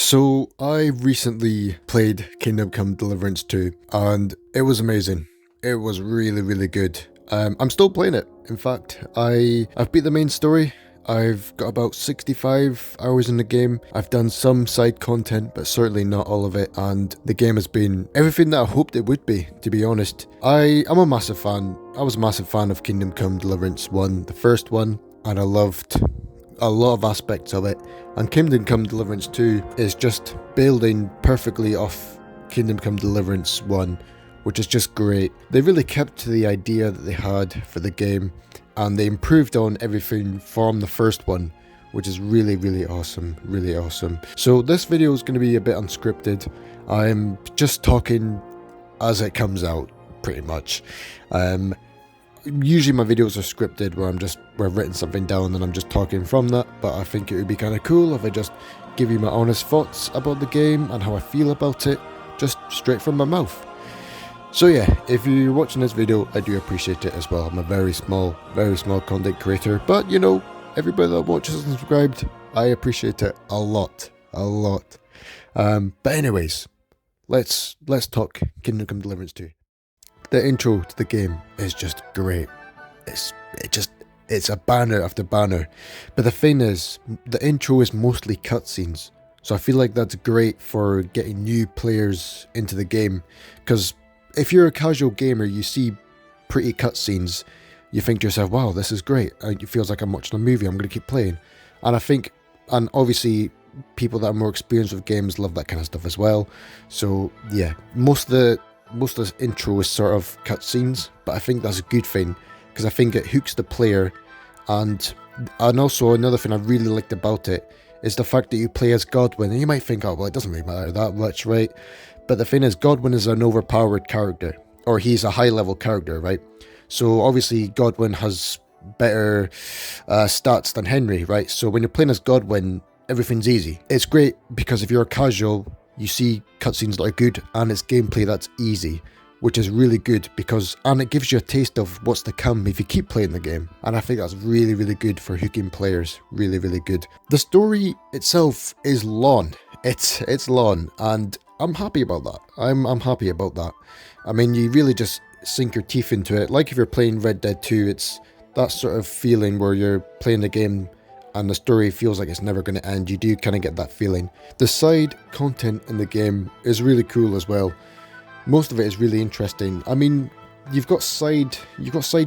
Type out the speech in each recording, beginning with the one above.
So I recently played Kingdom Come Deliverance 2 and it was amazing. It was really, really good. I'm still playing it. In fact, I've beat the main story. I've got about 65 hours in the game. I've done some side content, but certainly not all of it, and the game has been everything that I hoped it would be, to be honest. I'm a massive fan. I was a massive fan of Kingdom Come Deliverance 1, the first one, and I loved a lot of aspects of it. And Kingdom Come Deliverance 2 is just building perfectly off Kingdom Come Deliverance 1, which is just great. They really kept to the idea that they had for the game, and they improved on everything from the first one, which is really, really awesome, really awesome. So this video is going to be a bit unscripted. I'm just talking as it comes out, pretty much. Usually my videos are scripted where I've written something down and I'm just talking from that, but I think it would be kind of cool if I just give you my honest thoughts about the game and how I feel about it, just straight from my mouth. So yeah, if you're watching this video, I do appreciate it as well. I'm a very small content creator, but you know, everybody that watches and subscribed, I appreciate it a lot. But anyways, let's talk Kingdom Come Deliverance 2. The intro to the game is just great. It's a banner after banner. But the thing is, the intro is mostly cutscenes. So I feel like that's great for getting new players into the game. Because if you're a casual gamer, you see pretty cutscenes, you think to yourself, wow, this is great. It feels like I'm watching a movie, I'm going to keep playing. And obviously, people that are more experienced with games love that kind of stuff as well. So yeah, most of this intro is sort of cutscenes, but I think that's a good thing, because I think it hooks the player, and also another thing I really liked about it is the fact that you play as Godwin, and you might think, oh well, it doesn't really matter that much, right? But the thing is, Godwin is an overpowered character, or he's a high level character, right? So obviously Godwin has better stats than Henry, right? So when you're playing as Godwin, everything's easy. It's great because if you're a casual, you see cutscenes that are good, and it's gameplay that's easy, which is really good and it gives you a taste of what's to come if you keep playing the game. And I think that's really, really good for hooking players. Really, really good. The story itself is long. It's long, and I'm happy about that. I'm happy about that. I mean, you really just sink your teeth into it. Like if you're playing Red Dead 2, it's that sort of feeling where you're playing the game and the story feels like it's never going to end. You do kind of get that feeling. The side content in the game is really cool as well. Most of it is really interesting. I mean, you've got side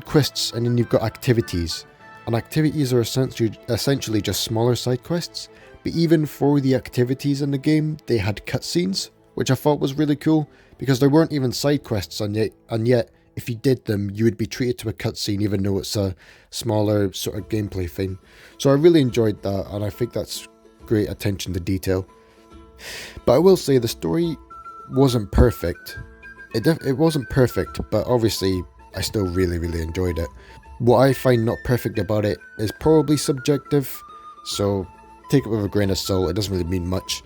quests, and then you've got activities. And activities are essentially just smaller side quests. But even for the activities in the game, they had cutscenes, which I thought was really cool, because there weren't even side quests, and yet if you did them, you would be treated to a cutscene, even though it's a smaller sort of gameplay thing. So I really enjoyed that, and I think that's great attention to detail. But I will say the story wasn't perfect. It wasn't perfect, but obviously I still really, really enjoyed it. What I find not perfect about it is probably subjective, so take it with a grain of salt. It doesn't really mean much.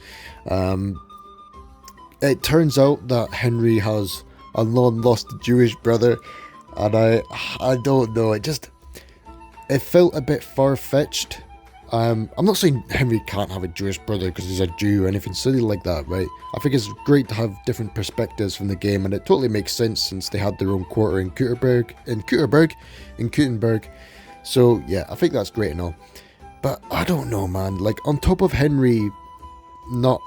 It turns out that Henry has a long-lost Jewish brother, and I don't know, it felt a bit far-fetched. I'm not saying Henry can't have a Jewish brother because he's a Jew or anything silly like that, right? I think it's great to have different perspectives from the game, and it totally makes sense since they had their own quarter in Kuttenberg. So yeah, I think that's great and all. But I don't know, man, like on top of Henry not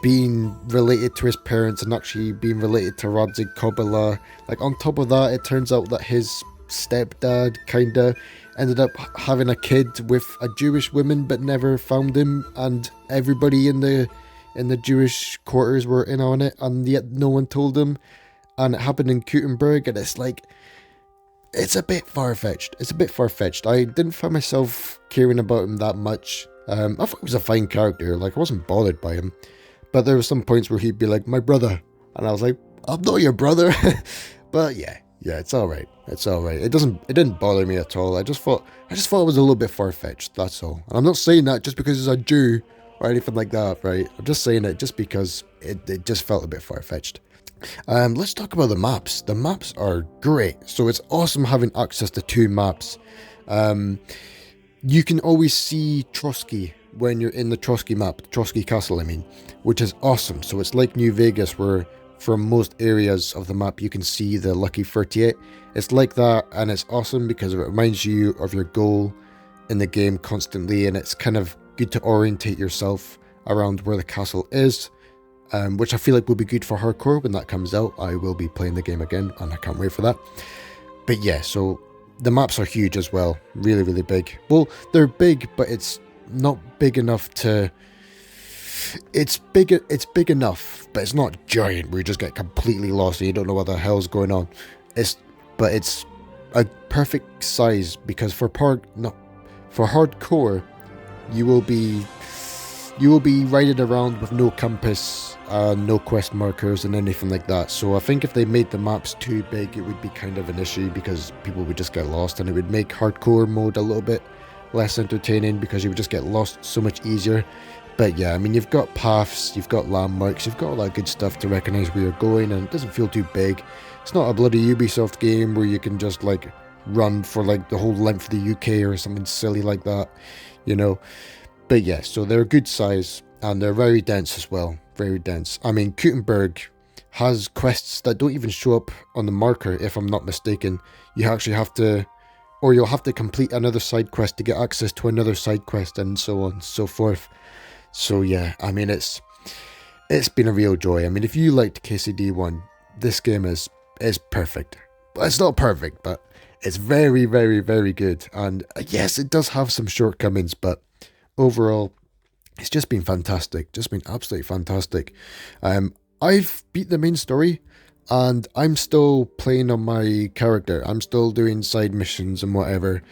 being related to his parents and actually being related to Radzig Kobyla, like on top of that, it turns out that his stepdad kinda ended up having a kid with a Jewish woman but never found him, and everybody in the Jewish quarters were in on it, and yet no one told him, and it happened in Kuttenberg, and it's like, it's a bit far-fetched. I didn't find myself caring about him that much. I thought he was a fine character, like I wasn't bothered by him. But there were some points where he'd be like, my brother. And I was like, I'm not your brother. But yeah, it's alright. It didn't bother me at all. I just thought it was a little bit far-fetched, that's all. And I'm not saying that just because he's a Jew or anything like that, right? I'm just saying it just because it just felt a bit far-fetched. Let's talk about the maps. The maps are great. So it's awesome having access to two maps. You can always see Trotsky when you're in the Trotsky map, the Trotsky Castle, I mean, which is awesome. So it's like New Vegas, where from most areas of the map you can see the Lucky 38. It's like that, and it's awesome because it reminds you of your goal in the game constantly, and it's kind of good to orientate yourself around where the castle is, which I feel like will be good for hardcore when that comes out. I will be playing the game again, and I can't wait for that. But yeah, so the maps are huge as well, really, really big. Well, they're big, but it's not big enough to... It's big enough, but it's not giant where you just get completely lost and you don't know what the hell's going on. But it's a perfect size, because for hardcore, you will be riding around with no compass, no quest markers and anything like that. So I think if they made the maps too big, it would be kind of an issue, because people would just get lost, and it would make hardcore mode a little bit less entertaining, because you would just get lost so much easier. But yeah, I mean, you've got paths, you've got landmarks, you've got all that good stuff to recognize where you're going, and it doesn't feel too big. It's not a bloody Ubisoft game where you can just like run for like the whole length of the UK or something silly like that, you know. But yeah, so they're a good size, and they're very dense as well, very dense. I mean, Gutenberg has quests that don't even show up on the marker, if I'm not mistaken. You actually have to, or you'll have to complete another side quest to get access to another side quest, and so on and so forth. So yeah, I mean, it's been a real joy. I mean, if you liked KCD1, this game is perfect. Well, it's not perfect, but it's very, very, very good. And yes, it does have some shortcomings, but overall, it's just been fantastic. Just been absolutely fantastic. I've beat the main story, and I'm still playing on my character. I'm still doing side missions and whatever.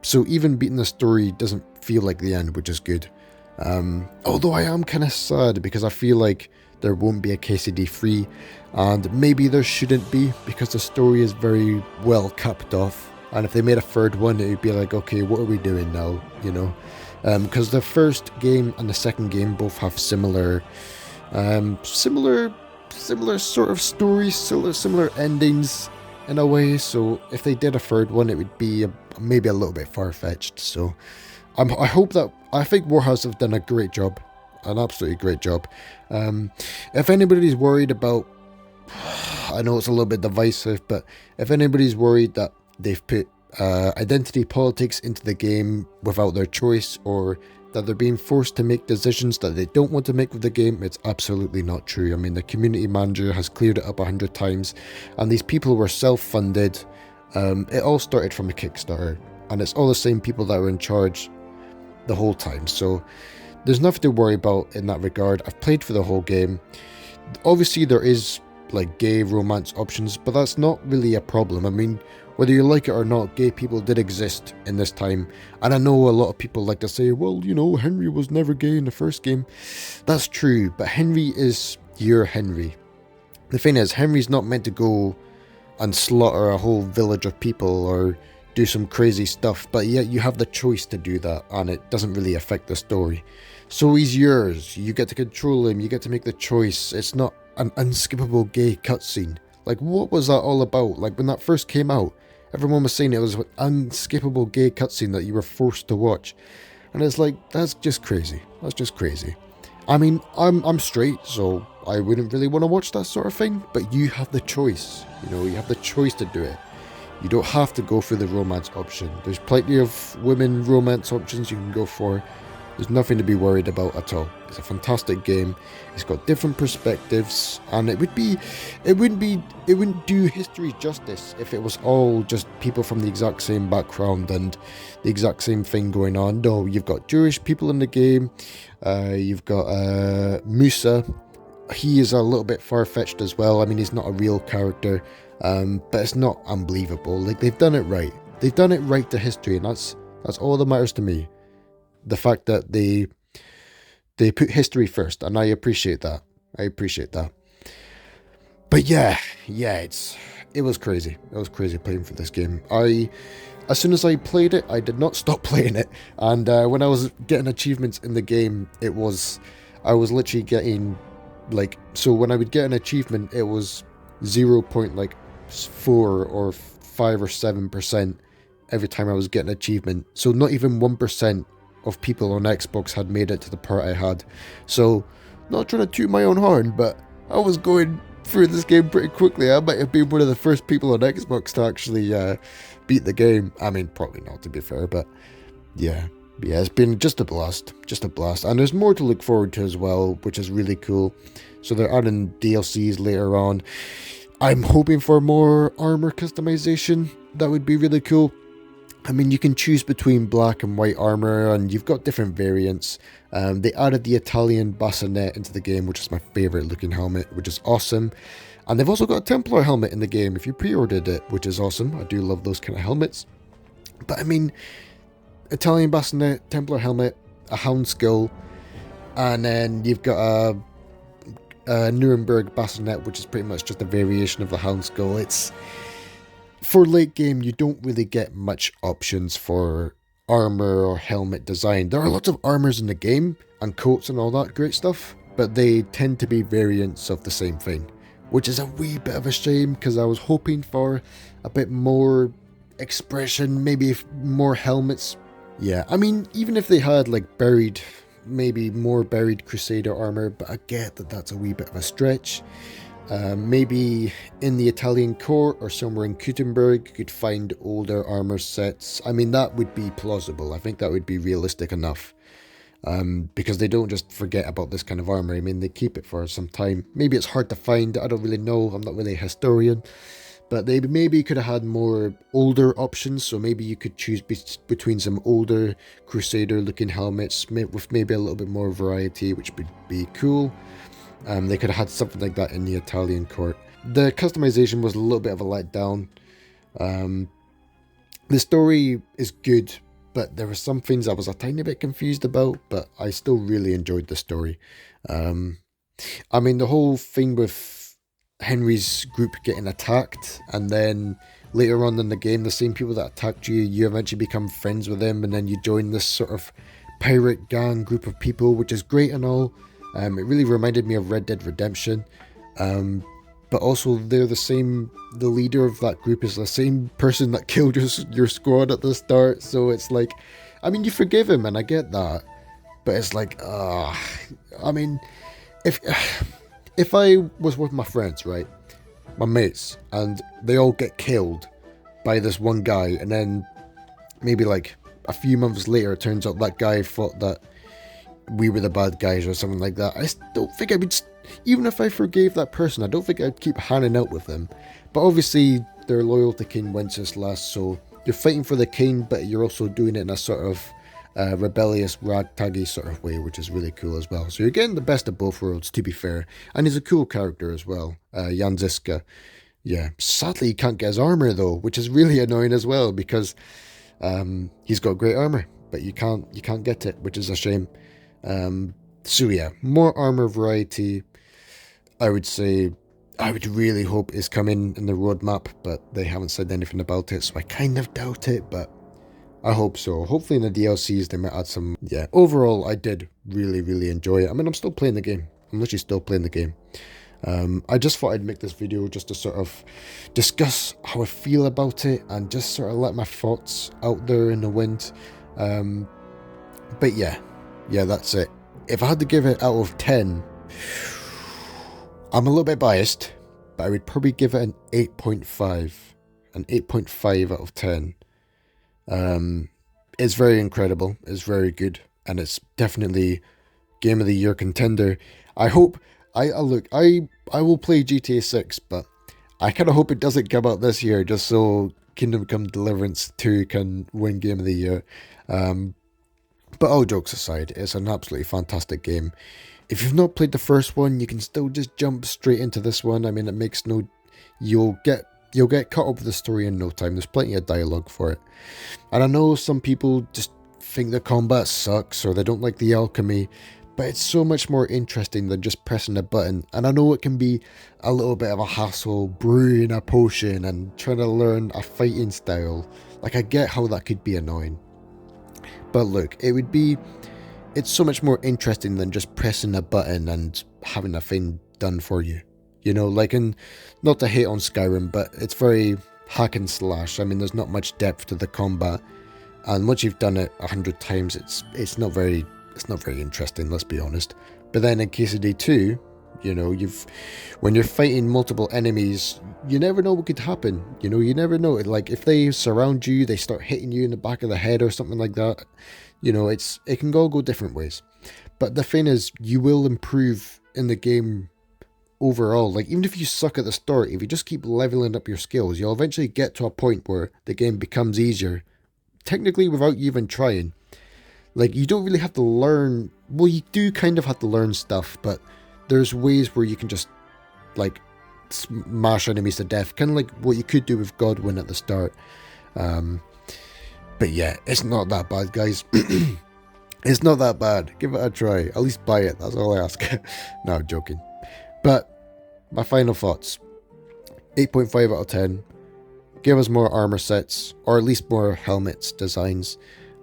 So even beating the story doesn't feel like the end, which is good. Although I am kind of sad, because I feel like there won't be a KCD 3, and maybe there shouldn't be, because the story is very well capped off. And if they made a third one, it would be like, okay, what are we doing now, you know? Because the first game and the second game both have similar sort of stories, similar endings in a way. So if they did a third one, it would be maybe a little bit far-fetched. So I think Warhouse have done a great job, an absolutely great job. If anybody's worried about, I know it's a little bit divisive, but if anybody's worried that they've put identity politics into the game without their choice, or that they're being forced to make decisions that they don't want to make with the game, it's absolutely not true. I mean, the community manager has cleared it up 100 times, and these people were self-funded. It all started from a Kickstarter, and it's all the same people that were in charge the whole time, so there's nothing to worry about in that regard. I've played for the whole game. Obviously there is like gay romance options, but that's not really a problem. I mean, whether you like it or not, gay people did exist in this time, and I know a lot of people like to say, well, you know, Henry was never gay in the first game. That's true, but Henry is your Henry. The thing is, Henry's not meant to go and slaughter a whole village of people or do some crazy stuff, but yet you have the choice to do that, and it doesn't really affect the story. So he's yours, you get to control him, you get to make the choice. It's not an unskippable gay cutscene. Like, what was that all about? Like, when that first came out, everyone was saying it was an unskippable gay cutscene that you were forced to watch, and it's like, that's just crazy. That's just crazy. I mean, I'm straight, so I wouldn't really want to watch that sort of thing, but you have the choice, you know, you have the choice to do it. You don't have to go for the romance option. There's plenty of women romance options you can go for. There's nothing to be worried about at all. It's a fantastic game. It's got different perspectives, and it wouldn't do history justice if it was all just people from the exact same background and the exact same thing going on. No, you've got Jewish people in the game. You've got Musa. He is a little bit far-fetched as well. I mean, he's not a real character. But it's not unbelievable. Like, they've done it right. They've done it right to history, and that's all that matters to me. The fact that they put history first, and I appreciate that. But yeah, it was crazy. It was crazy playing for this game. As soon as I played it, I did not stop playing it. And when I was getting achievements in the game, I was literally getting, like, so when I would get an achievement, it was 0.4 or 5 or 7% every time I was getting an achievement. So not even 1% of people on Xbox had made it to the part I had. So, not trying to toot my own horn, but I was going through this game pretty quickly. I might have been one of the first people on Xbox to actually beat the game. I mean, probably not, to be fair, but yeah. Yeah, it's been just a blast. And there's more to look forward to as well, which is really cool. So they're adding DLCs later on. I'm hoping for more armor customization. That would be really cool. I mean, you can choose between black and white armor, and you've got different variants. They added the Italian bassinet into the game, which is my favorite looking helmet, which is awesome. And they've also got a Templar helmet in the game if you pre-ordered it, which is awesome. I do love those kind of helmets. But I mean, Italian bassinet, Templar helmet, a hound skull, and then you've got a Nuremberg bassinet, which is pretty much just a variation of the hound skull. It's for late game, you don't really get much options for armor or helmet design. There are lots of armors in the game and coats and all that great stuff, but they tend to be variants of the same thing, which is a wee bit of a shame because I was hoping for a bit more expression, maybe more helmets. Yeah, I mean, even if they had like maybe more buried Crusader armor, but I get that that's a wee bit of a stretch. Maybe in the Italian court or somewhere in Gutenberg you could find older armor sets. I mean, that would be plausible. I think that would be realistic enough. Because they don't just forget about this kind of armor. I mean, they keep it for some time. Maybe it's hard to find. I don't really know. I'm not really a historian. But they maybe could have had more older options. So maybe you could choose between some older Crusader looking helmets with maybe a little bit more variety, which would be cool. They could have had something like that in the Italian court. The customization was a little bit of a letdown. The story is good, but there were some things I was a tiny bit confused about, but I still really enjoyed the story. I mean, the whole thing with Henry's group getting attacked, and then later on in the game, the same people that attacked you, you eventually become friends with them, and then you join this sort of pirate gang group of people, which is great and all. It really reminded me of Red Dead Redemption. But also they're the leader of that group is the same person that killed your squad at the start. So it's like, I mean, you forgive him and I get that. But it's like, I mean, if I was with my friends, right, my mates, and they all get killed by this one guy, and then maybe like a few months later, it turns out that guy thought that we were the bad guys or something like that, I don't think I would, even if I forgave that person, I don't think I'd keep hanging out with them. But obviously, they're loyal to King Wenceslas, so you're fighting for the king, but you're also doing it in a sort of rebellious, ragtaggy sort of way, which is really cool as well. So you're getting the best of both worlds, to be fair. And he's a cool character as well, Jan Ziska. Yeah, sadly he can't get his armor though, which is really annoying as well, because he's got great armor, but you can't get it, which is a shame. So yeah, more armor variety, I would say. I would really hope is coming in the roadmap, but they haven't said anything about it, so I kind of doubt it, but I hope so. Hopefully in the DLCs they might add some. Yeah, overall I did really enjoy it. I mean, I'm still playing the game. I'm literally still playing the game. I just thought I'd make this video just to sort of discuss how I feel about it and just sort of let my thoughts out there in the wind. But yeah, that's it. If I had to give it out of 10, I'm a little bit biased, but I would probably give it an 8.5. An 8.5 out of 10. It's very incredible. It's very good. And it's definitely Game of the Year contender. I hope... I will play GTA 6, but I kind of hope it doesn't come out this year, just so Kingdom Come Deliverance 2 can win Game of the Year. But all jokes aside, it's an absolutely fantastic game. If you've not played the first one, you can still just jump straight into this one. I mean, it makes no... You'll get caught up with the story in no time. There's plenty of dialogue for it. And I know some people just think the combat sucks or they don't like the alchemy, but it's so much more interesting than just pressing a button. And I know it can be a little bit of a hassle brewing a potion and trying to learn a fighting style. Like, I get how that could be annoying. But look, it's so much more interesting than just pressing a button and having a thing done for you. You know, like, not to hate on Skyrim, but it's very hack and slash. I mean, there's not much depth to the combat. And once you've done it 100 times, it's not very interesting, let's be honest. But then in Case of Day 2, you know, when you're fighting multiple enemies, you never know what could happen. You know, you never know. Like, if they surround you, they start hitting you in the back of the head or something like that. You know, it can all go different ways. But the thing is, you will improve in the game overall. Like, even if you suck at the start, if you just keep leveling up your skills, you'll eventually get to a point where the game becomes easier, technically without you even trying. Like, you don't really have to learn. Well, you do kind of have to learn stuff, but there's ways where you can just, like, smash enemies to death, kind of like what you could do with Godwin at the start. But yeah, it's not that bad, guys. It's not that bad. Give it a try. At least buy it. That's all I ask. No, I'm joking. But my final thoughts. 8.5 out of 10. Give us more armor sets, or at least more helmets designs.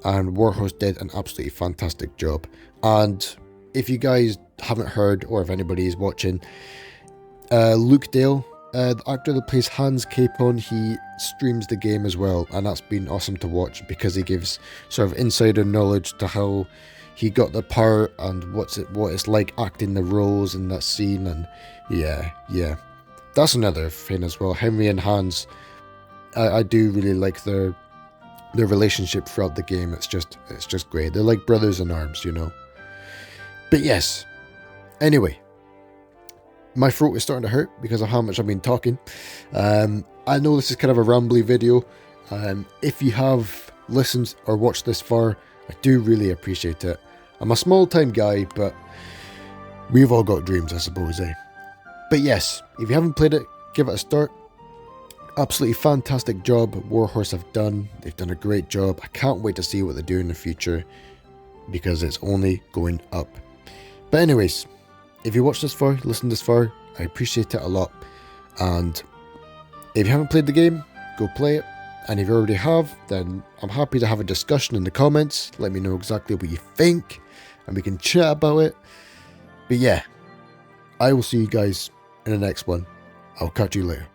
And Warhorse did an absolutely fantastic job. And if you guys haven't heard, or if anybody is watching, Luke Dale, the actor that plays Hans Capon, he streams the game as well, and that's been awesome to watch because he gives sort of insider knowledge to how he got the part and what it's like acting the roles in that scene. And yeah, that's another thing as well. Henry and Hans, I do really like their relationship throughout the game. It's just great. They're like brothers in arms, you know. But yes, anyway, my throat is starting to hurt because of how much I've been talking. I know this is kind of a rambly video. If you have listened or watched this far, I do really appreciate it. I'm a small time guy, but we've all got dreams, I suppose, eh? But yes, if you haven't played it, give it a start. Absolutely fantastic job Warhorse have done. They've done a great job. I can't wait to see what they do in the future because it's only going up. But anyways, if you watched this far, listened this far, I appreciate it a lot. And if you haven't played the game, go play it. And if you already have, then I'm happy to have a discussion in the comments. Let me know exactly what you think, and we can chat about it. But yeah, I will see you guys in the next one. I'll catch you later.